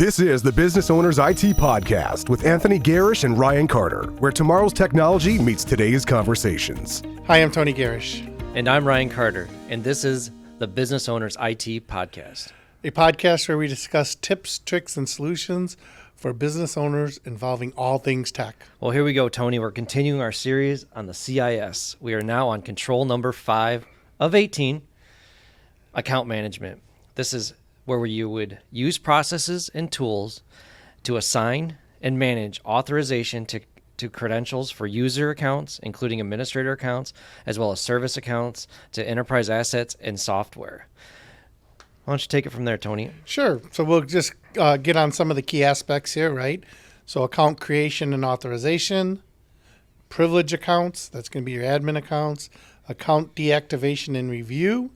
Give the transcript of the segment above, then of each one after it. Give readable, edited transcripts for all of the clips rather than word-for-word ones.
This is the Business Owners IT Podcast with Anthony Gerasch and Ryan Carter, where tomorrow's technology meets today's conversations. Hi, I'm Tony Gerasch. And I'm Ryan Carter, and this is the Business Owners IT Podcast. A podcast where we discuss tips, tricks, and solutions for business owners involving all things tech. Well, here we go, Tony. We're continuing our series on the CIS. We are now on control number 5 of 18, account management. This is where you would use processes and tools to assign and manage authorization to credentials for user accounts, including administrator accounts, as well as service accounts, to enterprise assets and software. Why don't you take it from there, Tony? Sure. So we'll just get on some of the key aspects here, right? So account creation and authorization, privilege accounts, that's going to be your admin accounts, account deactivation and review,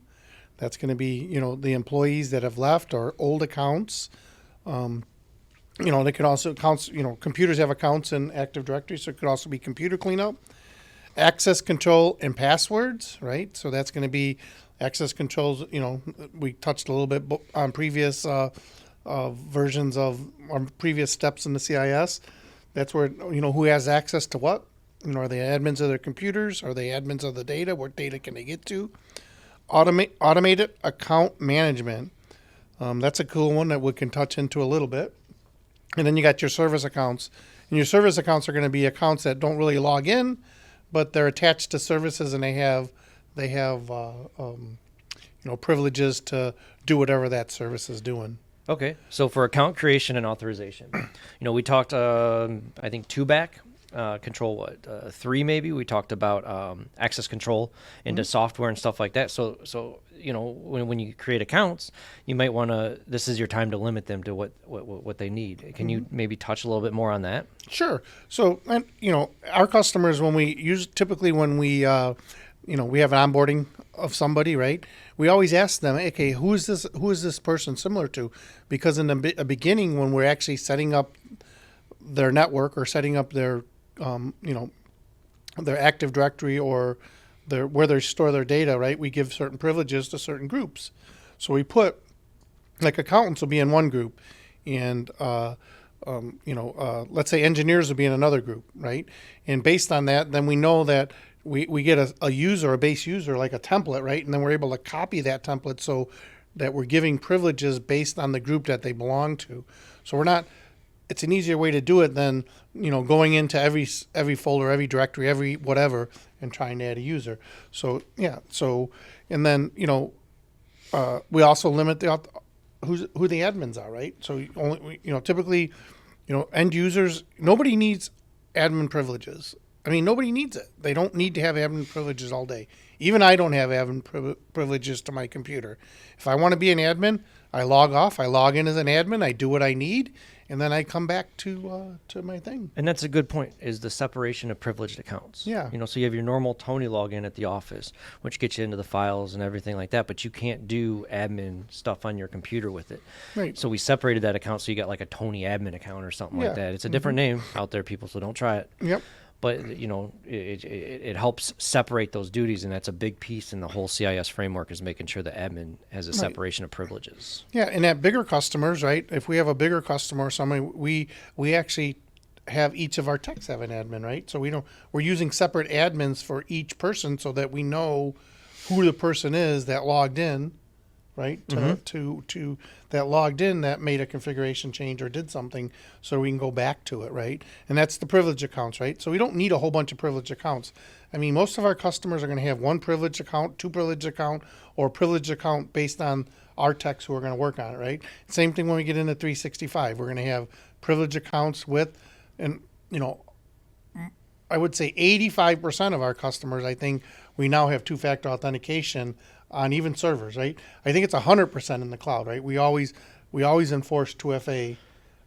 that's going to be, the employees that have left or old accounts. They can also accounts, computers have accounts in Active Directory, so it could also be computer cleanup. Access control and passwords, right? So that's going to be access controls. We touched a little bit on previous versions of our previous steps in the CIS. That's where, who has access to what? Are they admins of their computers? Are they admins of the data? What data can they get to? Automated account management. That's a cool one that we can touch into a little bit. And then you got your service accounts. And your service accounts are going to be accounts that don't really log in, but they're attached to services and they have privileges to do whatever that service is doing. Okay, so for account creation and authorization, we talked, I think 2 back, control 3 maybe. We talked about access control into software and stuff like that. So when you create accounts, you might want to. This is your time to limit them to what they need. Can you maybe touch a little bit more on that? Sure. So our customers, when we have an onboarding of somebody, right? We always ask them, okay, who is this person similar to? Because in the beginning, when we're actually setting up their network or setting up their their Active Directory or where they store their data, right? We give certain privileges to certain groups. So we put, like, accountants will be in one group, and let's say engineers will be in another group, right? And based on that, then we know that we get a user, a base user, like a template, right? And then we're able to copy that template so that we're giving privileges based on the group that they belong to. So it's an easier way to do it than, going into every folder, every directory, every whatever, and trying to add a user. So, yeah. So, and then, we also limit who the admins are, right? So only, typically, end users, nobody needs admin privileges. I mean, nobody needs it. They don't need to have admin privileges all day. Even I don't have admin privileges to my computer. If I want to be an admin, I log off, I log in as an admin, I do what I need, and then I come back to my thing. And that's a good point, is the separation of privileged accounts. Yeah. So you have your normal Tony login at the office, which gets you into the files and everything like that, but you can't do admin stuff on your computer with it. Right. So we separated that account, so you got like a Tony admin account or something like that. It's a different name out there, people, so don't try it. Yep. But, it helps separate those duties, and that's a big piece in the whole CIS framework, is making sure the admin has a separation of privileges. Yeah, and at bigger customers, right, if we have a bigger customer or somebody, we actually have each of our techs have an admin, right? So we're using separate admins for each person so that we know who the person is that logged in, right, to that logged in that made a configuration change or did something, so we can go back to it, right? And that's the privilege accounts, right? So we don't need a whole bunch of privilege accounts. I mean, most of our customers are going to have one privilege account, 2 privilege account, or privilege account based on our techs who are going to work on it, right? Same thing when we get into 365. We're going to have privilege accounts with, and I would say 85% of our customers, I think, we now have 2-factor authentication on even servers, right? I think it's 100% in the cloud, right? We always enforce 2FA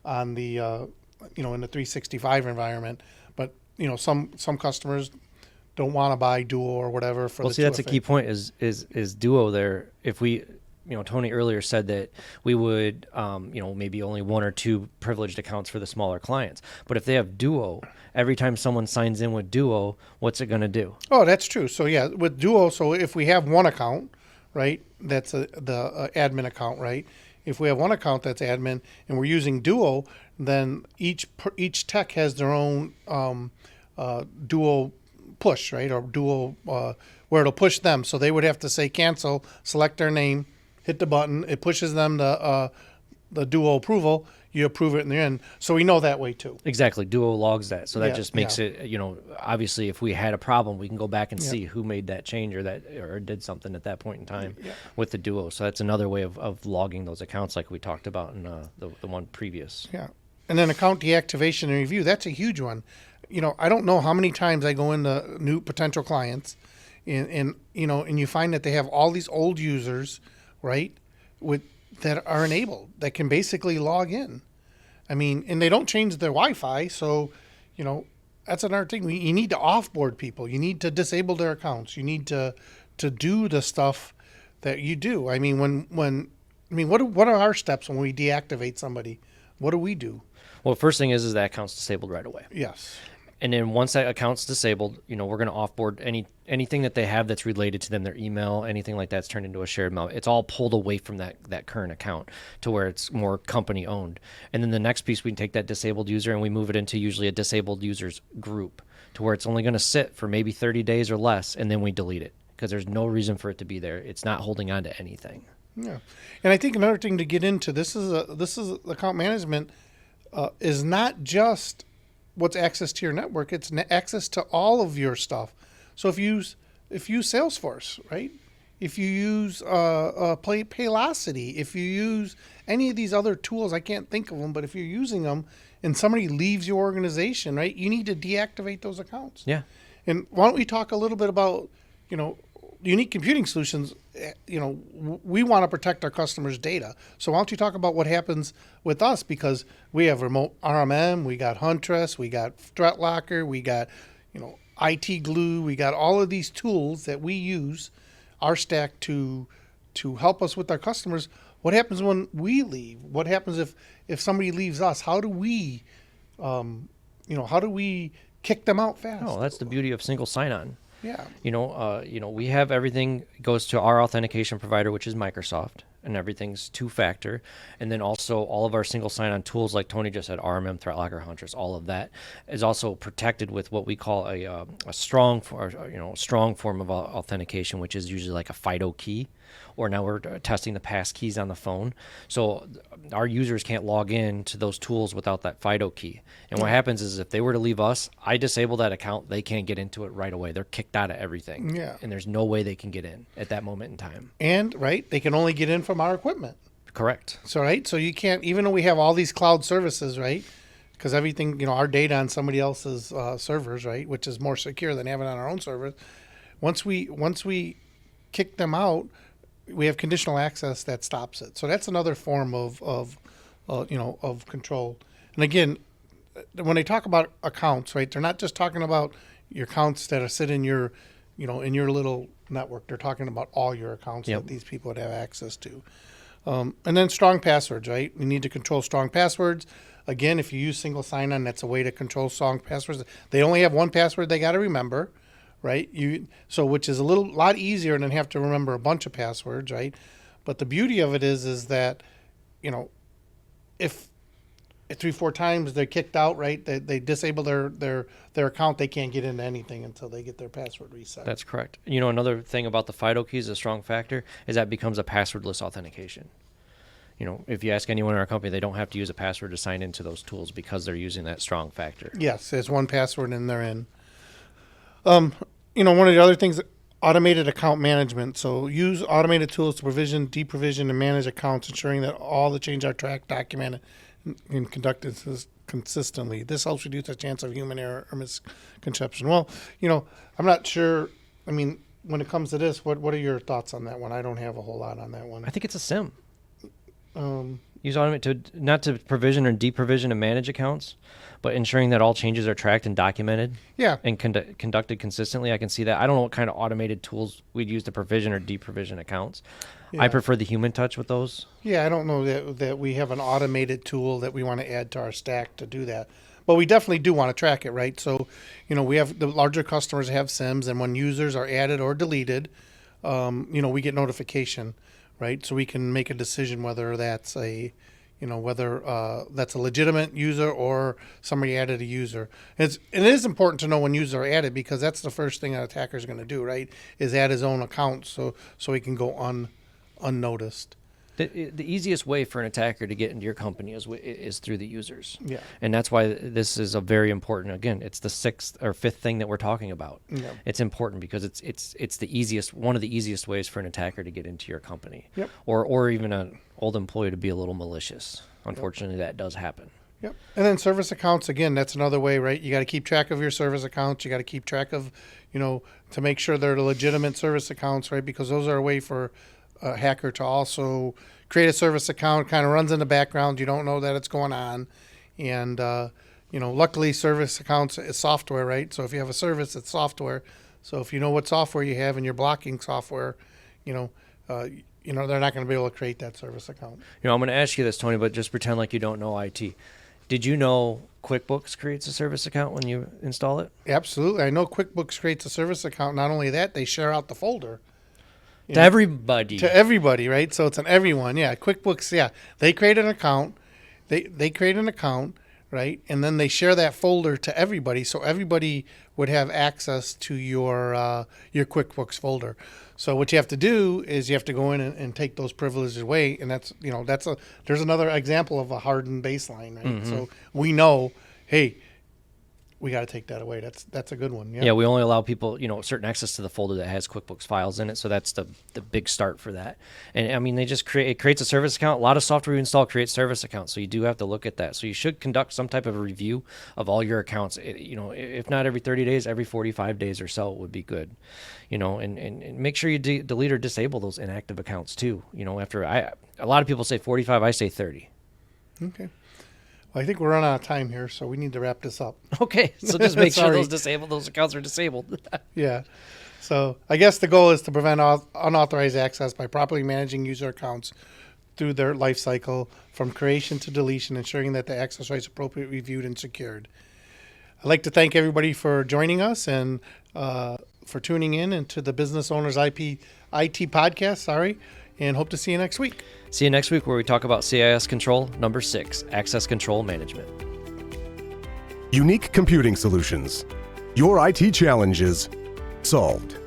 on the in the 365 environment, but some customers don't want to buy Duo or whatever for the 2FA. That's a key point is Duo there. If we Tony earlier said that we would, maybe only 1 or 2 privileged accounts for the smaller clients. But if they have Duo, every time someone signs in with Duo, what's it going to do? Oh, that's true. So yeah, with Duo, so if we have one account, right, that's the admin account, right, if we have one account that's admin and we're using Duo, then each tech has their own Duo push, right? Or Duo where it'll push them. So they would have to say cancel, select their name, hit the button. It pushes them the Duo approval. You approve it in the end. So we know that way too. Exactly. Duo logs that. So that Yeah, just makes it, obviously if we had a problem, we can go back and see who made that change or did something at that point in time with the Duo. So that's another way of logging those accounts like we talked about in the one previous. Yeah. And then account deactivation and review. That's a huge one. I don't know how many times I go into new potential clients and you find that they have all these old users, right, that are enabled, that can basically log in. I mean, and they don't change their Wi-Fi, so, that's another thing. You need to offboard people. You need to disable their accounts. You need to do the stuff that you do. I mean, what are our steps when we deactivate somebody? What do we do? Well, first thing is that account's disabled right away. Yes. And then once that account's disabled, we're going to offboard anything that they have that's related to them, their email, anything like that's turned into a shared mail. It's all pulled away from that current account to where it's more company owned. And then the next piece, we can take that disabled user and we move it into usually a disabled users group to where it's only going to sit for maybe 30 days or less, and then we delete it because there's no reason for it to be there. It's not holding on to anything. Yeah. And I think another thing to get into, this is account management is not just what's access to your network, it's access to all of your stuff. So if you use Salesforce, right? If you use Paylocity, if you use any of these other tools, I can't think of them, but if you're using them and somebody leaves your organization, right, you need to deactivate those accounts. Yeah. And why don't we talk a little bit about, unique computing solutions? We want to protect our customers' data. So why don't you talk about what happens with us? Because we have remote RMM, we got Huntress, we got Threat Locker, we got, IT Glue, we got all of these tools that we use our stack to help us with our customers. What happens when we leave? What happens if somebody leaves us? How do we, kick them out fast? Oh, that's the beauty of single sign-on. Yeah. We have everything goes to our authentication provider, which is Microsoft, and everything's two-factor. And then also all of our single sign-on tools, like Tony just said, RMM, Threat Locker, Huntress, all of that is also protected with what we call a strong form of authentication, which is usually like a FIDO key. Or now we're testing the pass keys on the phone. So our users can't log in to those tools without that FIDO key. And what happens is if they were to leave us, I disable that account, they can't get into it right away. They're kicked out of everything. Yeah. And there's no way they can get in at that moment in time. And, right, they can only get in from our equipment. Correct. So, right, so you can't, even though we have all these cloud services, right, because everything, our data on somebody else's servers, right, which is more secure than having it on our own servers. Once we kick them out, we have conditional access that stops it. So that's another form of control. And again, when they talk about accounts, right, they're not just talking about your accounts that sit in your, in your little network. They're talking about all your accounts that these people would have access to. And then strong passwords, right? We need to control strong passwords. Again, if you use single sign-on, that's a way to control strong passwords. They only have one password they got to remember. Right, which is a lot easier than have to remember a bunch of passwords, right? But the beauty of it is that, if 3-4 times they're kicked out, right, they disable their account, they can't get into anything until they get their password reset. That's correct. Another thing about the FIDO keys, a strong factor, is that becomes a passwordless authentication. If you ask anyone in our company, they don't have to use a password to sign into those tools because they're using that strong factor. Yes, there's one password and they're in. One of the other things, automated account management. So use automated tools to provision, deprovision, and manage accounts, ensuring that all the changes are tracked, documented, and conducted consistently. This helps reduce the chance of human error or misconception. Well, I'm not sure. I mean, when it comes to this, what are your thoughts on that one? I don't have a whole lot on that one. I think it's a SIM. Use automate not to provision or deprovision and manage accounts, but ensuring that all changes are tracked and documented. Yeah. And conducted consistently. I can see that. I don't know what kind of automated tools we'd use to provision or deprovision accounts. Yeah. I prefer the human touch with those. Yeah, I don't know that we have an automated tool that we want to add to our stack to do that. But we definitely do want to track it, right? So, we have the larger customers have SIMs, and when users are added or deleted, we get notification. right? So we can make a decision whether that's that's a legitimate user or somebody added a user. It is important to know when users are added, because that's the first thing an attacker is going to do, right? Is add his own account so he can go unnoticed. The easiest way for an attacker to get into your company is through the users. Yeah. And that's why this is a very important, again, it's the fifth thing that we're talking about. Yeah. It's important because it's one of the easiest ways for an attacker to get into your company. Yep. Or even an old employee to be a little malicious. Unfortunately, that does happen. Yep. And then service accounts, again, that's another way, right? You got to keep track of your service accounts. You got to keep track of, to make sure they're legitimate service accounts, right? Because those are a way for a hacker to also create a service account, kind of runs in the background. You don't know that it's going on. And, luckily service accounts is software, right? So if you have a service, it's software. So if you know what software you have and you're blocking software, they're not going to be able to create that service account. I'm going to ask you this, Tony, but just pretend like you don't know IT. Did you know QuickBooks creates a service account when you install it? Absolutely. I know QuickBooks creates a service account. Not only that, they share out the folder. To everybody. To everybody, right? So it's an everyone. Yeah. QuickBooks, yeah. They create an account. They create an account, right? And then they share that folder to everybody. So everybody would have access to your QuickBooks folder. So what you have to do is you have to go in and take those privileges away. And there's another example of a hardened baseline, right? Mm-hmm. So we know, hey, we got to take that away. That's a good one. Yeah. Yeah, we only allow people, certain access to the folder that has QuickBooks files in it. So that's the big start for that. And I mean, it creates a service account. A lot of software you install creates service accounts. So you do have to look at that. So you should conduct some type of a review of all your accounts. If not every 30 days, every 45 days or so would be good. And make sure you delete or disable those inactive accounts too. A lot of people say 45, I say 30. Okay. Well, I think we're running out of time here, so we need to wrap this up. Okay, so just make sure those accounts are disabled. Yeah. So I guess the goal is to prevent unauthorized access by properly managing user accounts through their life cycle from creation to deletion, ensuring that the access rights are appropriately reviewed and secured. I'd like to thank everybody for joining us and for tuning in into the Business Owners IT podcast, and hope to see you next week. See you next week where we talk about CIS Control number 6, Access Control Management. Unique computing solutions. Your IT challenges solved.